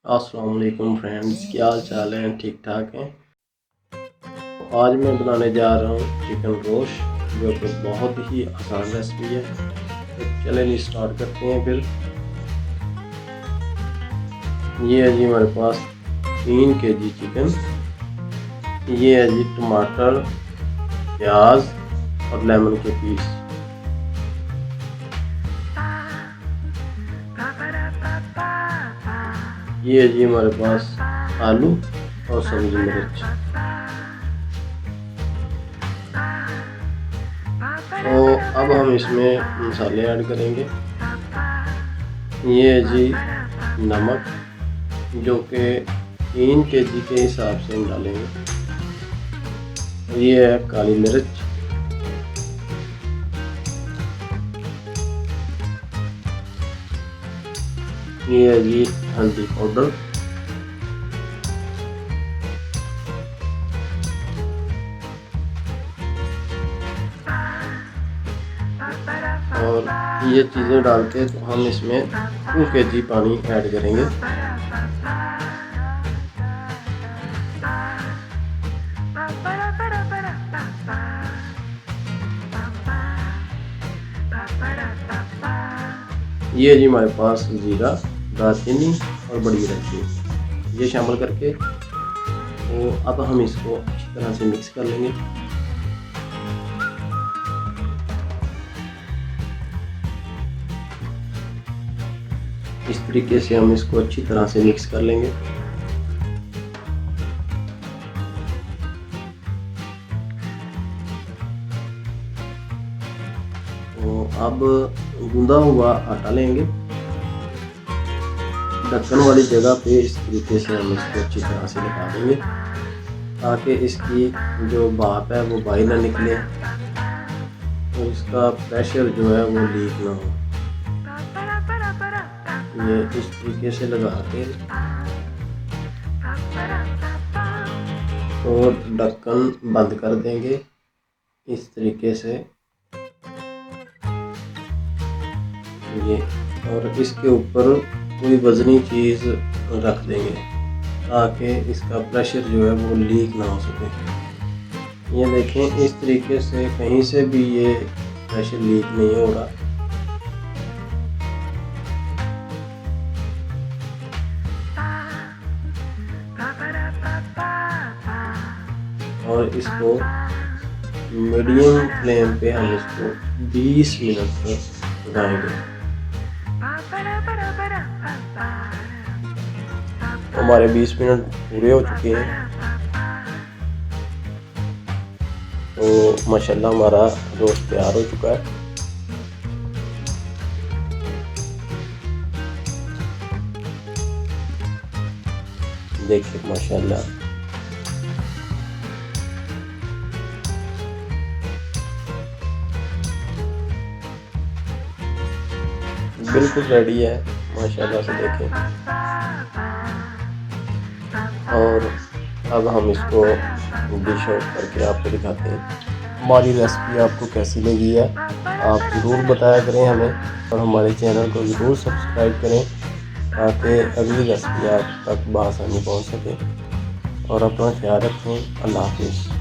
अस्सलाम वालेकुम फ्रेंड्स, क्या हाल चाल हैं? ठीक ठाक हैं। आज मैं बनाने जा रहा हूँ चिकन रोश, जो कि बहुत ही आसान रेसिपी है। तो चलें स्टार्ट करते हैं। फिर ये है जी हमारे पास 3 kg चिकन। ये है जी टमाटर, प्याज और लेमन के पीस। ये है जी हमारे पास आलू और सब्जी मिर्च। तो अब हम इसमें मसाले ऐड करेंगे। ये है जी नमक, जो कि 3 kg के हिसाब से हम डालेंगे। ये है काली मिर्च, ये है जी हल्दी पाउडर, और ये चीज़ें डाल के तो हम इसमें 2 kg पानी ऐड करेंगे। ये जी हमारे पास जीरा, दालचीनी और बड़ी इलायची, ये शामिल करके तो अब हम इसको अच्छी तरह से मिक्स कर लेंगे। इस तरीके से हम इसको अच्छी तरह से मिक्स कर लेंगे। तो अब गूंदा हुआ आटा लेंगे, ढक्कन वाली जगह पे इस तरीके से हम इसको अच्छी तरह से लगा देंगे, ताकि इसकी जो भाप है वो बाहर ना निकले और इसका प्रेशर जो है वो लीक ना हो। ये इस तरीके से लगा के और ढक्कन बंद कर देंगे इस तरीके से ये, और इसके ऊपर कोई वजनी चीज़ रख देंगे ताकि इसका प्रेशर जो है वो लीक ना हो सके। ये देखें, इस तरीके से कहीं से भी ये प्रेशर लीक नहीं हो रहा। और इसको मीडियम फ्लेम पे हम इसको 20 मिनट तक पकाएंगे। हमारे 20 मिनट पूरे हो चुके हैं। तो माशाल्लाह हमारा रोस्ट तैयार हो चुका है। देखिए माशाल्लाह बिल्कुल रेडी है, माशाल्लाह से देखें। और अब हम इसको डिश आउट करके आपको दिखाते हैं। हमारी रेसिपी आपको कैसी लगी है आप ज़रूर बताया करें हमें, और हमारे चैनल को ज़रूर सब्सक्राइब करें ताकि अगली रेसिपी आप तक बआसानी पहुंच सके। और अपना ख्याल रखें। अल्लाह हाफिज़।